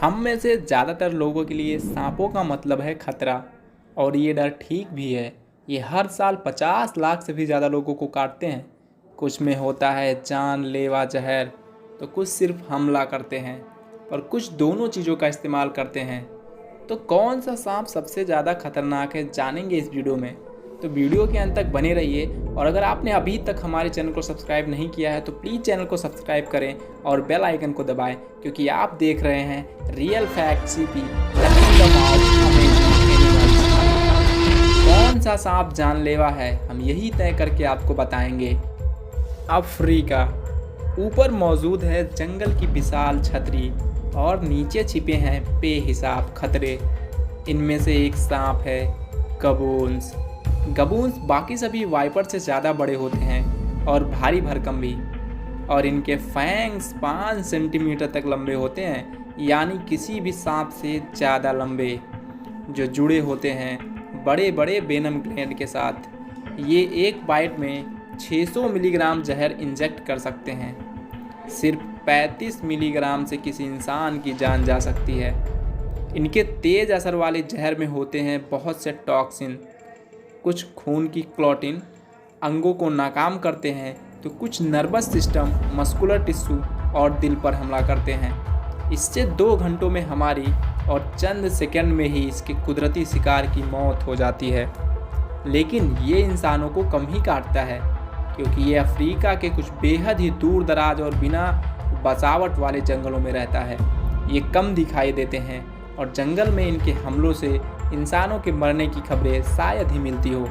हम में से ज़्यादातर लोगों के लिए सांपों का मतलब है खतरा। और ये डर ठीक भी है। ये हर साल 50 लाख से भी ज़्यादा लोगों को काटते हैं। कुछ में होता है जानलेवा जहर, तो कुछ सिर्फ हमला करते हैं और कुछ दोनों चीज़ों का इस्तेमाल करते हैं। तो कौन सा सांप सबसे ज़्यादा खतरनाक है, जानेंगे इस वीडियो में। तो वीडियो के अंत तक बने रहिए। और अगर आपने अभी तक हमारे चैनल को सब्सक्राइब नहीं किया है तो प्लीज़ चैनल को सब्सक्राइब करें और बेल आइकन को दबाएं, क्योंकि आप देख रहे हैं रियल फैक्ट सीपी। कौन सा सांप जानलेवा है, हम यही तय करके आपको बताएंगे। अफ्रीका। ऊपर मौजूद है जंगल की विशाल छतरी और नीचे छिपे हैं बेहिसाब खतरे। इनमें से एक सांप है गबून्स। गबून्स बाकी सभी वाइपर से ज़्यादा बड़े होते हैं और भारी भरकम भी। और इनके फैंग्स 5 सेंटीमीटर तक लंबे होते हैं, यानी किसी भी सांप से ज़्यादा लंबे, जो जुड़े होते हैं बड़े बड़े वेनम ग्लैंड के साथ। ये एक बाइट में 600 मिलीग्राम जहर इंजेक्ट कर सकते हैं। सिर्फ 35 मिलीग्राम से किसी इंसान की जान जा सकती है। इनके तेज़ असर वाले जहर में होते हैं बहुत से टॉक्सिन। कुछ खून की क्लॉटिन अंगों को नाकाम करते हैं, तो कुछ नर्वस सिस्टम, मस्कुलर टिश्यू और दिल पर हमला करते हैं। इससे 2 घंटों में हमारी और चंद सेकंड में ही इसके कुदरती शिकार की मौत हो जाती है। लेकिन ये इंसानों को कम ही काटता है, क्योंकि ये अफ्रीका के कुछ बेहद ही दूर दराज और बिना बसावट वाले जंगलों में रहता है। ये कम दिखाई देते हैं और जंगल में इनके हमलों से इंसानों के मरने की खबरें शायद ही मिलती हो,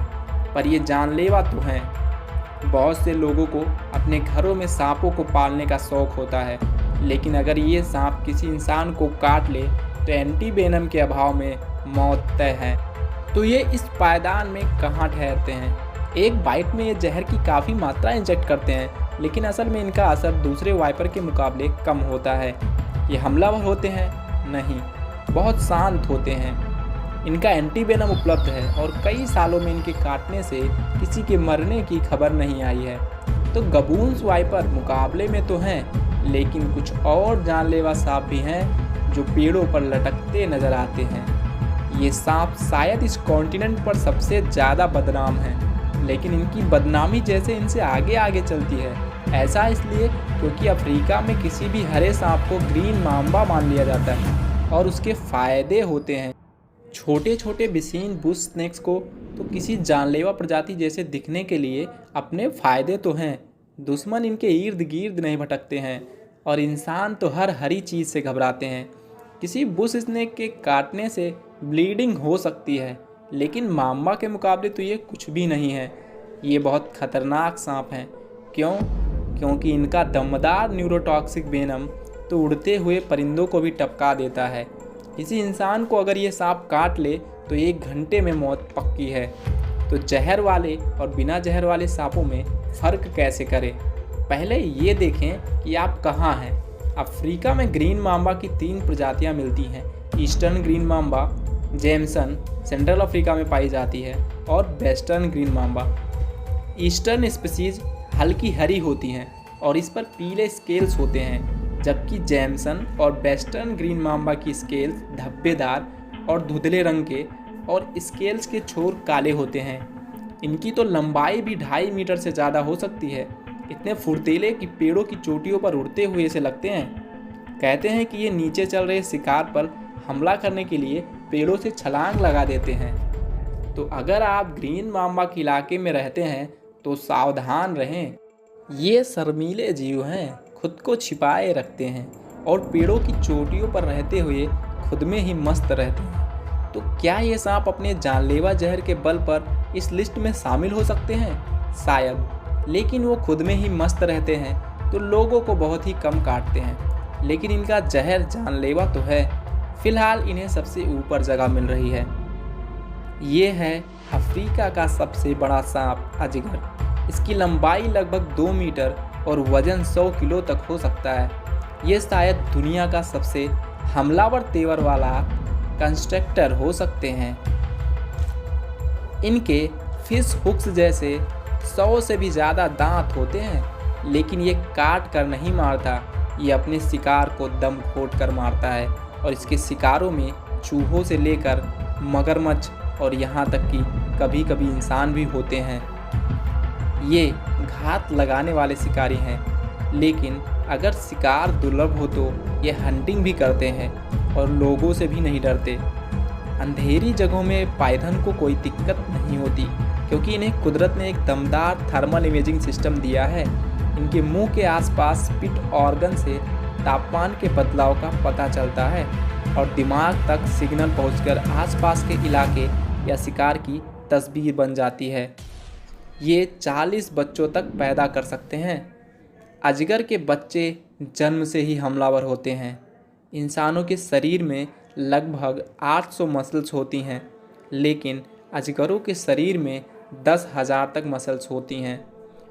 पर ये जानलेवा तो हैं। बहुत से लोगों को अपने घरों में सांपों को पालने का शौक़ होता है, लेकिन अगर ये सांप किसी इंसान को काट ले तो एंटीवेनम के अभाव में मौत तय है। तो ये इस पायदान में कहाँ ठहरते हैं। एक बाइट में ये जहर की काफ़ी मात्रा इंजेक्ट करते हैं, लेकिन असल में इनका असर दूसरे वाइपर के मुकाबले कम होता है। ये हमलावर होते हैं? नहीं, बहुत शांत होते हैं। इनका एंटीवेनम उपलब्ध है और कई सालों में इनके काटने से किसी के मरने की खबर नहीं आई है। तो गबून्स वाइपर मुकाबले में तो हैं, लेकिन कुछ और जानलेवा सांप भी हैं जो पेड़ों पर लटकते नजर आते हैं। ये सांप शायद इस कॉन्टिनेंट पर सबसे ज़्यादा बदनाम हैं, लेकिन इनकी बदनामी जैसे इनसे आगे आगे चलती है। ऐसा इसलिए क्योंकि अफ्रीका में किसी भी हरे सांप को ग्रीन माम्बा मान लिया जाता है और उसके फ़ायदे होते हैं। छोटे छोटे बेसिन बुश स्नेक्स को तो किसी जानलेवा प्रजाति जैसे दिखने के लिए अपने फ़ायदे तो हैं। दुश्मन इनके इर्द गिर्द नहीं भटकते हैं और इंसान तो हर हरी चीज़ से घबराते हैं। किसी बुश स्नेक के काटने से ब्लीडिंग हो सकती है, लेकिन माम्बा के मुकाबले तो ये कुछ भी नहीं है। ये बहुत खतरनाक सांप हैं। क्यों? क्योंकि इनका दमदार न्यूरोटॉक्सिक वेनम तो उड़ते हुए परिंदों को भी टपका देता है। किसी इंसान को अगर ये सांप काट ले तो 1 घंटे में मौत पक्की है। तो जहर वाले और बिना जहर वाले सांपों में फ़र्क कैसे करें? पहले ये देखें कि आप कहाँ हैं। अफ्रीका में ग्रीन माम्बा की 3 प्रजातियाँ मिलती हैं। Eastern green mamba, Jameson central Africa में पाई जाती है, और western green mamba. Eastern species हल्की हरी होती हैं और इस पर पीले स्केल्स होते हैं, जबकि जेमसन और वेस्टर्न ग्रीन माम्बा की स्केल्स धब्बेदार और धुंधले रंग के और स्केल्स के छोर काले होते हैं। इनकी तो लंबाई भी 2.5 मीटर से ज़्यादा हो सकती है। इतने फुर्तीले कि पेड़ों की चोटियों पर उड़ते हुए से लगते हैं। कहते हैं कि ये नीचे चल रहे शिकार पर हमला करने के लिए पेड़ों से छलांग लगा देते हैं। तो अगर आप ग्रीन माम्बा के इलाके में रहते हैं तो सावधान रहें। ये शर्मीले जीव हैं, खुद को छिपाए रखते हैं और पेड़ों की चोटियों पर रहते हुए खुद में ही मस्त रहते हैं। तो क्या ये सांप अपने जानलेवा जहर के बल पर इस लिस्ट में शामिल हो सकते हैं? शायद, लेकिन वो खुद में ही मस्त रहते हैं तो लोगों को बहुत ही कम काटते हैं। लेकिन इनका जहर जानलेवा तो है। फिलहाल इन्हें सबसे ऊपर जगह मिल रही है। ये है अफ्रीका का सबसे बड़ा सांप अजगर। इसकी लंबाई लगभग 2 मीटर और वजन 100 किलो तक हो सकता है। ये शायद दुनिया का सबसे हमलावर तेवर वाला कंस्ट्रक्टर हो सकते हैं। इनके फिश हुक्स जैसे 100 से भी ज़्यादा दांत होते हैं, लेकिन ये काट कर नहीं मारता, ये अपने शिकार को दम घोट कर मारता है। और इसके शिकारों में चूहों से लेकर मगरमच्छ और यहाँ तक कि कभी कभी इंसान भी होते हैं। ये घात लगाने वाले शिकारी हैं, लेकिन अगर शिकार दुर्लभ हो तो ये हंटिंग भी करते हैं और लोगों से भी नहीं डरते। अंधेरी जगहों में पाइथन को कोई दिक्कत नहीं होती, क्योंकि इन्हें कुदरत ने एक दमदार थर्मल इमेजिंग सिस्टम दिया है। इनके मुंह के आसपास स्पिट ऑर्गन से तापमान के बदलाव का पता चलता है और दिमाग तक सिग्नल पहुंचकर आसपास के इलाके या शिकार की तस्वीर बन जाती है। ये 40 बच्चों तक पैदा कर सकते हैं। अजगर के बच्चे जन्म से ही हमलावर होते हैं। इंसानों के शरीर में लगभग 800 मसल्स होती हैं, लेकिन अजगरों के शरीर में 10,000 तक मसल्स होती हैं।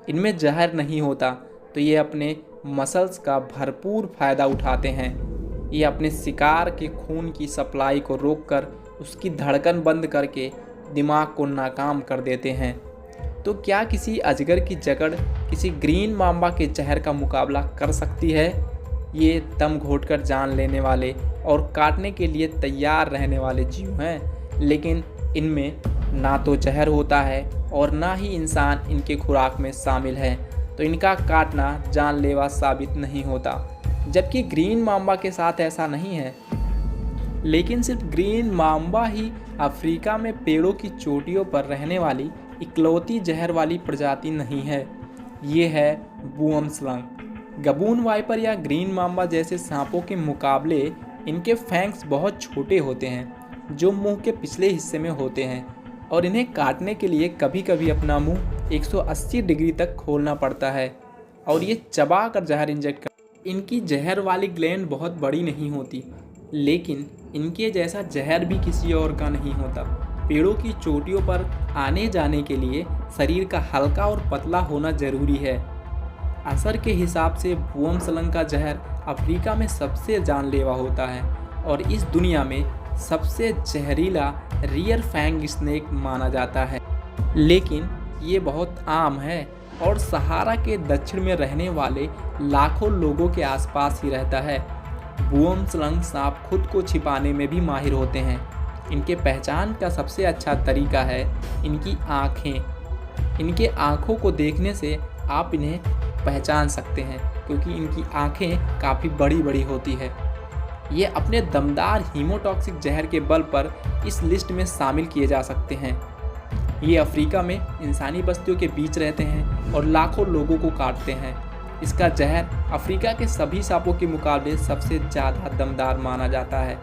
इनमें जहर नहीं होता, तो ये अपने मसल्स का भरपूर फ़ायदा उठाते हैं। ये अपने शिकार के खून की सप्लाई को रोककर उसकी धड़कन बंद करके दिमाग को नाकाम कर देते हैं। तो क्या किसी अजगर की जकड़ किसी ग्रीन मांबा के जहर का मुकाबला कर सकती है? ये दम घोंटकर जान लेने वाले और काटने के लिए तैयार रहने वाले जीव हैं, लेकिन इनमें ना तो जहर होता है और ना ही इंसान इनके खुराक में शामिल है, तो इनका काटना जानलेवा साबित नहीं होता। जबकि ग्रीन मांबा के साथ ऐसा नहीं है। लेकिन सिर्फ ग्रीन मांबा ही अफ्रीका में पेड़ों की चोटियों पर रहने वाली इकलौती जहर वाली प्रजाति नहीं है। ये है बूम स्लंग। गबून वाइपर या ग्रीन मांबा जैसे सांपों के मुकाबले इनके फैंक्स बहुत छोटे होते हैं, जो मुंह के पिछले हिस्से में होते हैं, और इन्हें काटने के लिए कभी कभी अपना मुंह 180 डिग्री तक खोलना पड़ता है और ये चबा कर जहर इंजेक्ट कर। इनकी जहर वाली ग्लैंड बहुत बड़ी नहीं होती, लेकिन इनके जैसा जहर भी किसी और का नहीं होता। पेड़ों की चोटियों पर आने जाने के लिए शरीर का हल्का और पतला होना जरूरी है। असर के हिसाब से बूम स्लंग का जहर अफ्रीका में सबसे जानलेवा होता है और इस दुनिया में सबसे जहरीला रियर फैंग स्नेक माना जाता है। लेकिन ये बहुत आम है और सहारा के दक्षिण में रहने वाले लाखों लोगों के आसपास ही रहता है। बूम स्लंग सांप खुद को छिपाने में भी माहिर होते हैं। इनके पहचान का सबसे अच्छा तरीका है इनकी आँखें। इनके आँखों को देखने से आप इन्हें पहचान सकते हैं, क्योंकि इनकी आँखें काफ़ी बड़ी बड़ी होती है। ये अपने दमदार हीमोटॉक्सिक जहर के बल पर इस लिस्ट में शामिल किए जा सकते हैं। ये अफ्रीका में इंसानी बस्तियों के बीच रहते हैं और लाखों लोगों को काटते हैं। इसका जहर अफ्रीका के सभी सांपों के मुकाबले सबसे ज़्यादा दमदार माना जाता है,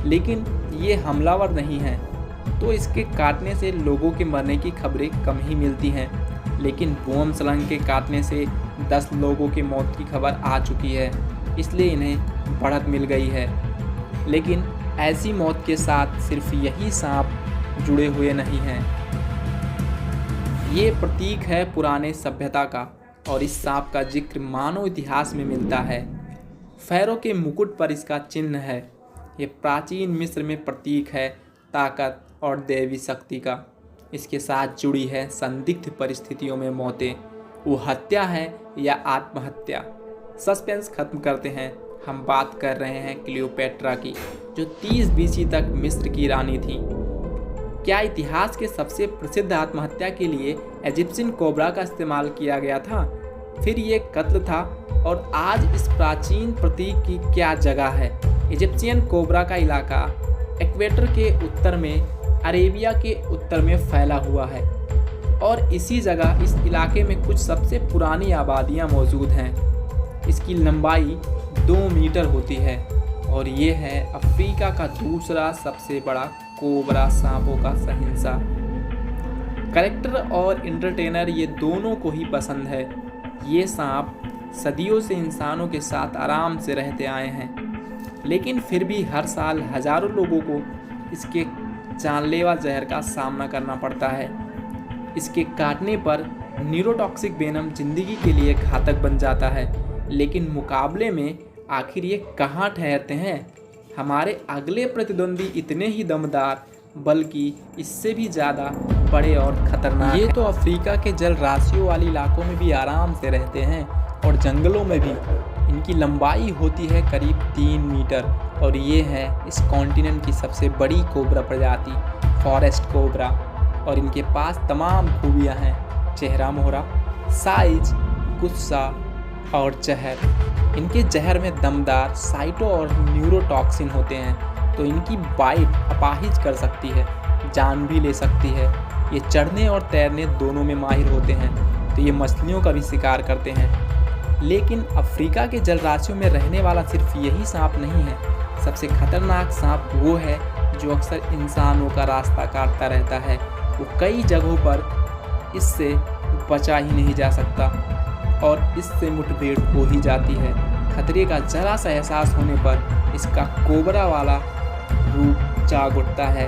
लेकिन ये हमलावर नहीं है, तो इसके काटने से लोगों के मरने की खबरें कम ही मिलती हैं। लेकिन बूम स्लंग के काटने से 10 लोगों की मौत की खबर आ चुकी है, इसलिए इन्हें बढ़त मिल गई है। लेकिन ऐसी मौत के साथ सिर्फ यही सांप जुड़े हुए नहीं हैं। ये प्रतीक है पुराने सभ्यता का, और इस सांप का जिक्र मानव इतिहास में मिलता है। फैरो के मुकुट पर इसका चिन्ह है। ये प्राचीन मिस्र में प्रतीक है ताकत और देवी शक्ति का। इसके साथ जुड़ी है संदिग्ध परिस्थितियों में मौतें, वो हत्या है या आत्महत्या। सस्पेंस खत्म करते हैं। हम बात कर रहे हैं क्लियोपेट्रा की, जो 30 BC तक मिस्र की रानी थी। क्या इतिहास के सबसे प्रसिद्ध आत्महत्या के लिए इजिप्शियन कोबरा का इस्तेमाल किया गया था? फिर ये कत्ल था, और आज इस प्राचीन प्रतीक की क्या जगह है? इजिप्शियन कोबरा का इलाका इक्वेटर के उत्तर में, अरेबिया के उत्तर में फैला हुआ है, और इसी जगह इस इलाके में कुछ सबसे पुरानी आबादियां मौजूद हैं। इसकी लंबाई 2 मीटर होती है, और ये है अफ्रीका का दूसरा सबसे बड़ा कोबरा सांपों का सहिंसा। कलेक्टर और एंटरटेनर ये दोनों को ही पसंद है। ये सांप सदियों से इंसानों के साथ आराम से रहते आए हैं, लेकिन फिर भी हर साल हजारों लोगों को इसके जानलेवा जहर का सामना करना पड़ता है। इसके काटने पर न्यूरोटॉक्सिक वेनम जिंदगी के लिए घातक बन जाता है, लेकिन मुकाबले में आखिर ये कहाँ ठहरते हैं? हमारे अगले प्रतिद्वंदी इतने ही दमदार, बल्कि इससे भी ज़्यादा बड़े और खतरनाक। ये तो अफ्रीका के जल राशियों वाले इलाकों में भी आराम से रहते हैं और जंगलों में भी, इनकी लंबाई होती है करीब 3 मीटर और ये है इस कॉन्टिनेंट की सबसे बड़ी कोबरा प्रजाति फॉरेस्ट कोबरा। और इनके पास तमाम खूबियाँ हैं, चेहरा मोहरा, साइज, गुस्सा और जहर। इनके जहर में दमदार साइटो और न्यूरोटॉक्सिन होते हैं, तो इनकी बाइट अपाहिज कर सकती है, जान भी ले सकती है। ये चढ़ने और तैरने दोनों में माहिर होते हैं, तो ये मछलियों का भी शिकार करते हैं। लेकिन अफ्रीका के जलराशियों में रहने वाला सिर्फ यही सांप नहीं है। सबसे खतरनाक सांप वो है जो अक्सर इंसानों का रास्ता काटता रहता है। वो कई जगहों पर इससे बचा ही नहीं जा सकता और इससे मुठभेड़ हो ही जाती है। खतरे का जरा सा एहसास होने पर इसका कोबरा वाला रूप जाग उठता है।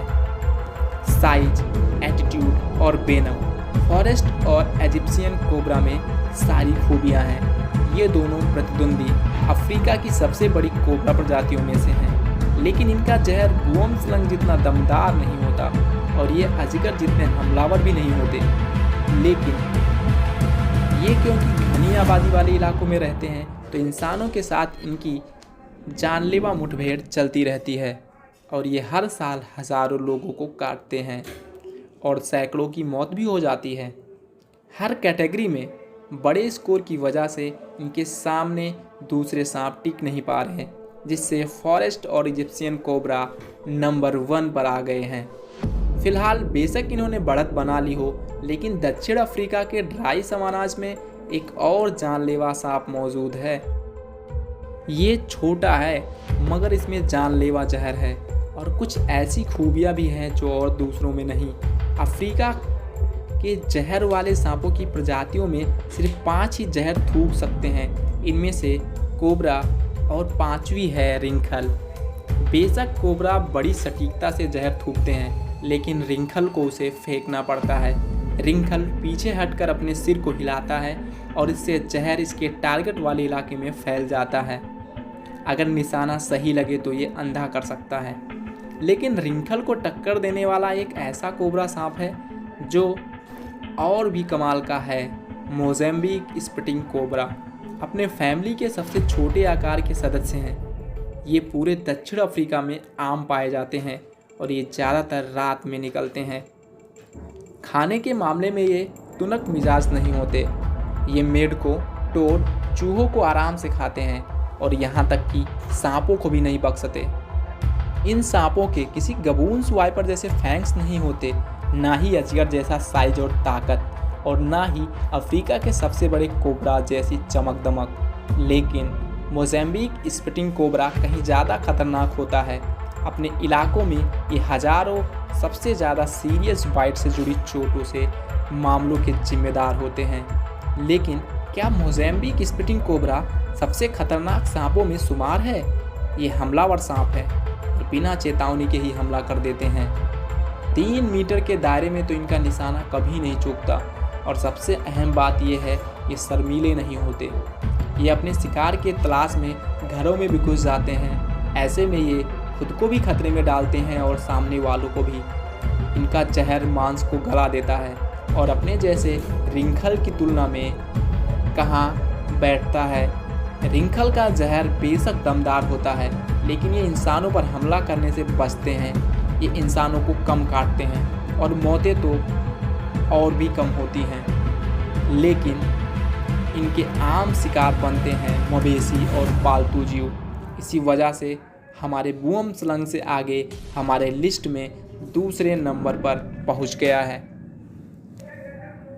साइज, एटीट्यूड और वेनम। फॉरेस्ट और इजिप्शियन कोबरा में सारी खूबियां हैं। ये दोनों प्रतिद्वंदी अफ्रीका की सबसे बड़ी कोबरा प्रजातियों में से हैं, लेकिन इनका जहर बुअम स्लंग जितना दमदार नहीं होता और ये अजगर जितने हमलावर भी नहीं होते। लेकिन ये क्योंकि घनी आबादी वाले इलाकों में रहते हैं, तो इंसानों के साथ इनकी जानलेवा मुठभेड़ चलती रहती है और ये हर साल हज़ारों लोगों को काटते हैं और सैकड़ों की मौत भी हो जाती है। हर कैटेगरी में बड़े स्कोर की वजह से इनके सामने दूसरे सांप टिक नहीं पा रहे हैं, जिससे फॉरेस्ट और इजिप्शियन कोबरा नंबर 1 पर आ गए हैं। फिलहाल बेशक इन्होंने बढ़त बना ली हो, लेकिन दक्षिण अफ्रीका के ड्राई समानाज में एक और जानलेवा सांप मौजूद है। ये छोटा है मगर इसमें जानलेवा जहर है और कुछ ऐसी खूबियाँ भी हैं जो और दूसरों में नहीं। अफ्रीका के जहर वाले सांपों की प्रजातियों में सिर्फ 5 ही जहर थूक सकते हैं। इनमें से कोबरा और 5वीं है रिंखल। बेशक कोबरा बड़ी सटीकता से जहर थूकते हैं, लेकिन रिंखल को उसे फेंकना पड़ता है। रिंखल पीछे हटकर अपने सिर को हिलाता है और इससे जहर इसके टारगेट वाले इलाके में फैल जाता है। अगर निशाना सही लगे तो ये अंधा कर सकता है। लेकिन रिंखल को टक्कर देने वाला एक ऐसा कोबरा सांप है जो और भी कमाल का है, मोज़ेम्बिक स्पिटिंग कोबरा। अपने फैमिली के सबसे छोटे आकार के सदस्य हैं। ये पूरे दक्षिण अफ्रीका में आम पाए जाते हैं और ये ज़्यादातर रात में निकलते हैं। खाने के मामले में ये तुनक मिजाज नहीं होते। ये मेढकों, टोड, चूहों को आराम से खाते हैं और यहाँ तक कि सांपों को भी नहीं बख्शते। इन सांपों के किसी गबून स्वाइपर जैसे फैंक्स नहीं होते, ना ही अजगर जैसा साइज और ताकत, और ना ही अफ्रीका के सबसे बड़े कोबरा जैसी चमक दमक। लेकिन मोज़ेम्बिक स्पिटिंग कोबरा कहीं ज़्यादा खतरनाक होता है। अपने इलाकों में ये हज़ारों सबसे ज़्यादा सीरियस बाइट से जुड़ी चोटों से मामलों के जिम्मेदार होते हैं। लेकिन क्या मोज़ेम्बिक स्पिटिंग कोबरा सबसे खतरनाक सांपों में शुमार है? ये हमलावर सांप है और बिना चेतावनी के ही हमला कर देते हैं। 3 मीटर के दायरे में तो इनका निशाना कभी नहीं चूकता और सबसे अहम बात यह है, ये शर्मीले नहीं होते। ये अपने शिकार के तलाश में घरों में भी घुस जाते हैं। ऐसे में ये खुद को भी खतरे में डालते हैं और सामने वालों को भी। इनका जहर मांस को गला देता है और अपने जैसे रिंखल की तुलना में कहाँ बैठता है। रिंखल का जहर बेशक दमदार होता है, लेकिन ये इंसानों पर हमला करने से बचते हैं। ये इंसानों को कम काटते हैं और मौतें तो और भी कम होती हैं। लेकिन इनके आम शिकार बनते हैं मवेशी और पालतू जीव। इसी वजह से हमारे बुअम स्लंग से आगे हमारे लिस्ट में दूसरे नंबर पर पहुंच गया है।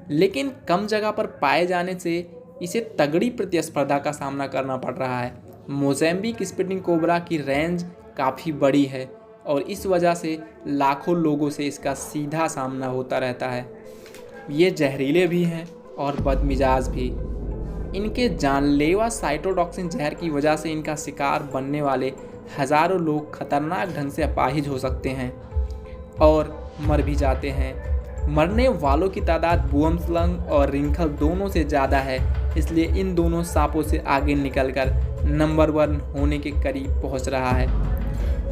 लेकिन कम जगह पर पाए जाने से इसे तगड़ी प्रतिस्पर्धा का सामना करना पड़ रहा है। मोज़ेम्बिक स्पिटिंग कोबरा की रेंज काफ़ी बड़ी है और इस वजह से लाखों लोगों से इसका सीधा सामना होता रहता है। ये जहरीले भी हैं और बदमिजाज भी। इनके जानलेवा साइटोटॉक्सिन जहर की वजह से इनका शिकार बनने वाले हज़ारों लोग खतरनाक ढंग से अपाहिज हो सकते हैं और मर भी जाते हैं। मरने वालों की तादाद बुअम स्लंग और रिंखल दोनों से ज़्यादा है, इसलिए इन दोनों सांपों से आगे निकलकर नंबर 1 होने के करीब पहुंच रहा है।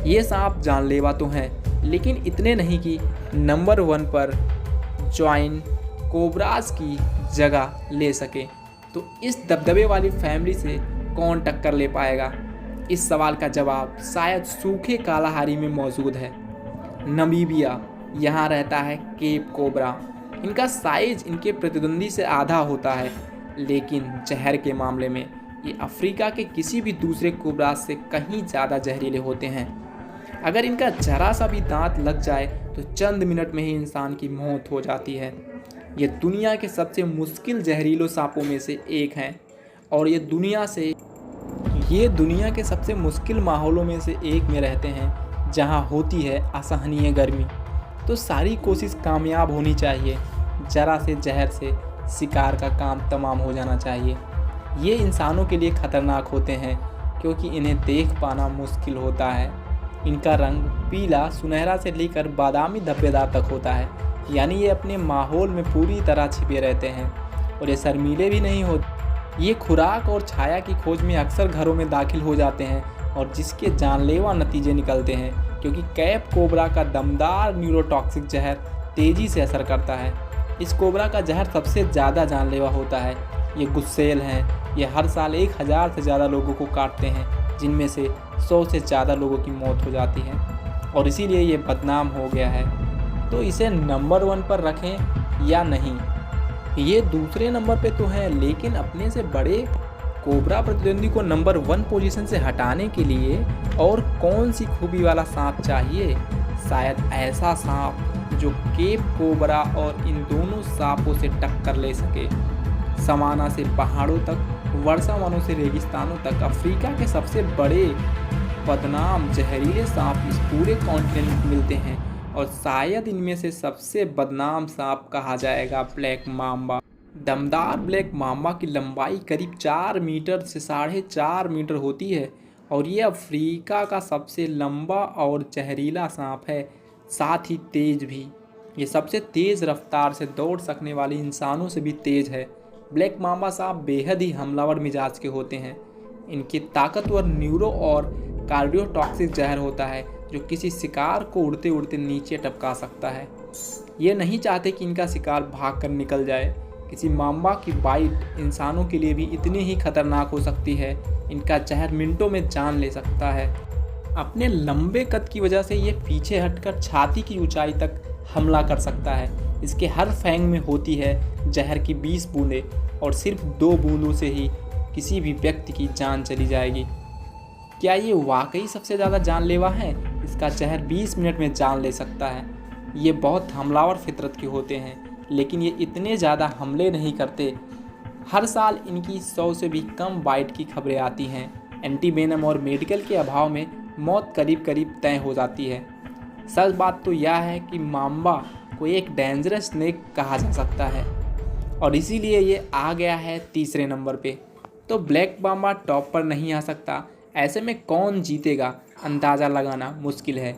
ये सांप जानलेवा तो हैं, लेकिन इतने नहीं कि नंबर 1 पर जॉइन कोबराज की जगह ले सके। तो इस दबदबे वाली फैमिली से कौन टक्कर ले पाएगा? इस सवाल का जवाब शायद सूखे कालाहारी में मौजूद है। नमीबिया, यहाँ रहता है केप कोबरा। इनका साइज इनके प्रतिद्वंदी से आधा होता है, लेकिन जहर के मामले में ये अफ्रीका के किसी भी दूसरे कोबरा से कहीं ज़्यादा जहरीले होते हैं। अगर इनका जरा सा भी दांत लग जाए तो चंद मिनट में ही इंसान की मौत हो जाती है। ये दुनिया के सबसे मुश्किल जहरीले सांपों में से एक हैं और ये दुनिया के सबसे मुश्किल माहौलों में से एक में रहते हैं, जहां होती है असहनीय गर्मी। तो सारी कोशिश कामयाब होनी चाहिए। जरा से जहर से शिकार का काम तमाम हो जाना चाहिए। ये इंसानों के लिए खतरनाक होते हैं क्योंकि इन्हें देख पाना मुश्किल होता है। इनका रंग पीला सुनहरा से लेकर बादामी धब्बेदार तक होता है, यानी ये अपने माहौल में पूरी तरह छिपे रहते हैं और ये शर्मीले भी नहीं होते। ये खुराक और छाया की खोज में अक्सर घरों में दाखिल हो जाते हैं और जिसके जानलेवा नतीजे निकलते हैं, क्योंकि कैप कोबरा का दमदार न्यूरोटॉक्सिक जहर तेज़ी से असर करता है। इस कोबरा का जहर सबसे ज़्यादा जानलेवा होता है। ये गुस्सेल हैं। ये हर साल 1000 से ज़्यादा लोगों को काटते हैं, जिनमें से 100 से ज़्यादा लोगों की मौत हो जाती है और इसीलिए ये बदनाम हो गया है। तो इसे नंबर 1 पर रखें या नहीं? ये दूसरे नंबर पे तो है, लेकिन अपने से बड़े कोबरा प्रतिद्वंदी को नंबर 1 पोजीशन से हटाने के लिए और कौन सी खूबी वाला सांप चाहिए? शायद ऐसा सांप जो केप कोबरा और इन दोनों सांपों से टक्कर ले सके। समाना से पहाड़ों तक, वर्षावनों से रेगिस्तानों तक अफ्रीका के सबसे बड़े बदनाम जहरीले सांप इस पूरे कॉन्टिनेंट में मिलते हैं और शायद इनमें से सबसे बदनाम सांप कहा जाएगा ब्लैक माम्बा। दमदार ब्लैक माम्बा की लंबाई करीब 4 मीटर से 4.5 मीटर होती है और ये अफ्रीका का सबसे लंबा और जहरीला सांप है, साथ ही तेज़ भी। ये सबसे तेज़ रफ्तार से दौड़ सकने वाले इंसानों से भी तेज़ है। ब्लैक माम्बा सांप बेहद ही हमलावर मिजाज के होते हैं। इनकी ताकतवर न्यूरो और कार्डियोटॉक्सिक जहर होता है जो किसी शिकार को उड़ते उड़ते नीचे टपका सकता है। ये नहीं चाहते कि इनका शिकार भाग कर निकल जाए। किसी माम्बा की बाइट इंसानों के लिए भी इतनी ही खतरनाक हो सकती है। इनका जहर मिनटों में जान ले सकता है। अपने लंबे कद की वजह से ये पीछे हटकर छाती की ऊंचाई तक हमला कर सकता है। इसके हर फैंग में होती है जहर की 20 बूंदें और सिर्फ 2 बूंदों से ही किसी भी व्यक्ति की जान चली जाएगी। क्या ये वाकई सबसे ज़्यादा जानलेवा है? इसका जहर 20 मिनट में जान ले सकता है। ये बहुत हमलावर फितरत के होते हैं, लेकिन ये इतने ज़्यादा हमले नहीं करते। हर साल इनकी 100 से भी कम बाइट की खबरें आती हैं। एंटीवेनम और मेडिकल के अभाव में मौत करीब करीब तय हो जाती है। सच बात तो यह है कि माम्बा को एक डेंजरस स्नेक कहा जा सकता है और इसीलिए ये आ गया है तीसरे नंबर पे। तो ब्लैक माम्बा टॉप पर नहीं आ सकता। ऐसे में कौन जीतेगा अंदाज़ा लगाना मुश्किल है।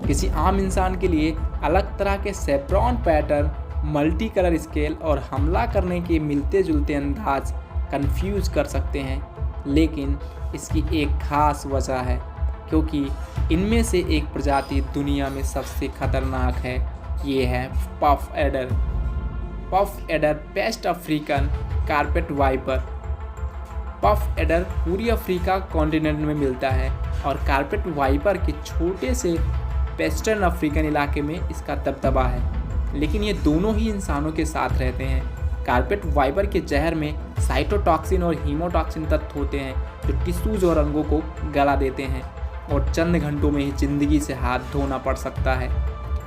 किसी आम इंसान के लिए अलग तरह के saffron pattern, multi colour scale और हमला करने के मिलते जुलते अंदाज कंफ्यूज कर सकते हैं, लेकिन इसकी एक खास वजह है, क्योंकि इनमें से एक प्रजाति दुनिया में सबसे खतरनाक है। ये है puff adder. Puff adder west African carpet viper. Puff adder पूरी अफ्रीका कॉन्टिनेंट में मिलता है और कारपेट वाइपर के छोटे से वेस्टर्न अफ्रीकन इलाके में इसका दबदबा है, लेकिन ये दोनों ही इंसानों के साथ रहते हैं। कारपेट वाइपर के जहर में साइटोटॉक्सिन और हीमोटॉक्सिन तत्व होते हैं जो टिश्यूज और अंगों को गला देते हैं और चंद घंटों में ही जिंदगी से हाथ धोना पड़ सकता है।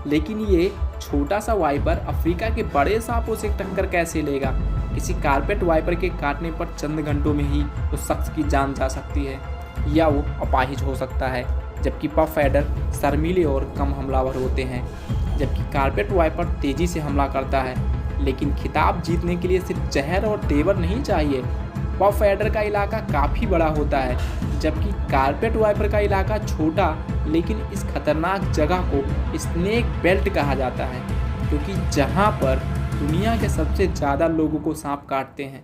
लेकिन ये छोटा सा वाइपर अफ्रीका के बड़े सांपों से टक्कर कैसे लेगा? किसी कारपेट वाइपर के काटने पर चंद घंटों में ही उस शख्स की जान जा सकती है या वो अपाहिज हो सकता है, जबकि पफ एडर शर्मीले और कम हमलावर होते हैं। जबकि कारपेट वाइपर तेज़ी से हमला करता है, लेकिन खिताब जीतने के लिए सिर्फ जहर और तेवर नहीं चाहिए। पफ एडर का इलाका काफ़ी बड़ा होता है, जबकि कारपेट वाइपर का इलाका छोटा, लेकिन इस खतरनाक जगह को स्नेक बेल्ट कहा जाता है, क्योंकि जहाँ पर दुनिया के सबसे ज़्यादा लोगों को सांप काटते हैं।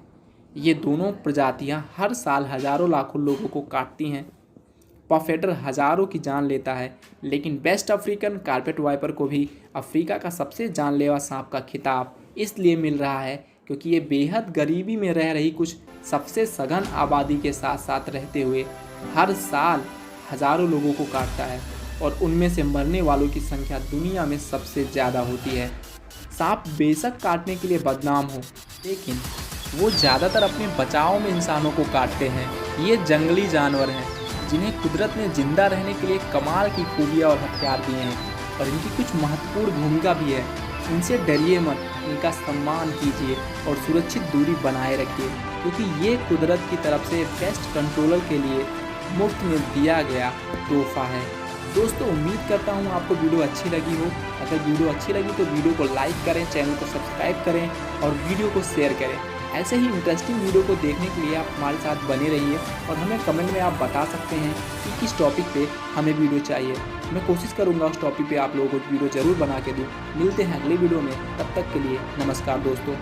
ये दोनों प्रजातियाँ हर साल हज़ारों लाखों लोगों को काटती हैं। पफ एडर हज़ारों की जान लेता है, लेकिन वेस्ट अफ्रीकन कारपेट वाइपर को भी अफ्रीका का सबसे जानलेवा सांप का खिताब इसलिए मिल रहा है क्योंकि ये बेहद गरीबी में रह रही कुछ सबसे सघन आबादी के साथ साथ रहते हुए हर साल हज़ारों लोगों को काटता है और उनमें से मरने वालों की संख्या दुनिया में सबसे ज़्यादा होती है। सांप बेशक काटने के लिए बदनाम हो, लेकिन वो ज़्यादातर अपने बचाव में इंसानों को काटते हैं। ये जंगली जानवर हैं जिन्हें कुदरत ने जिंदा रहने के लिए कमाल की खूबियाँ और हथियार दिए हैं और इनकी कुछ महत्वपूर्ण भूमिका भी है। इनसे डरिए मत, इनका सम्मान कीजिए और सुरक्षित दूरी बनाए रखिए, क्योंकि ये कुदरत की तरफ से पेस्ट कंट्रोलर के लिए मुफ्त में दिया गया तोहफा है। दोस्तों, उम्मीद करता हूँ आपको वीडियो अच्छी लगी हो। अगर वीडियो अच्छी लगी तो वीडियो को लाइक करें, चैनल को सब्सक्राइब करें और वीडियो को शेयर करें। ऐसे ही इंटरेस्टिंग वीडियो को देखने के लिए आप हमारे साथ बने रहिए और हमें कमेंट में आप बता सकते हैं कि किस टॉपिक पे हमें वीडियो चाहिए। मैं कोशिश करूँगा उस टॉपिक पे आप लोगों को वीडियो ज़रूर बना के दूँ। मिलते हैं अगली वीडियो में, तब तक के लिए नमस्कार दोस्तों।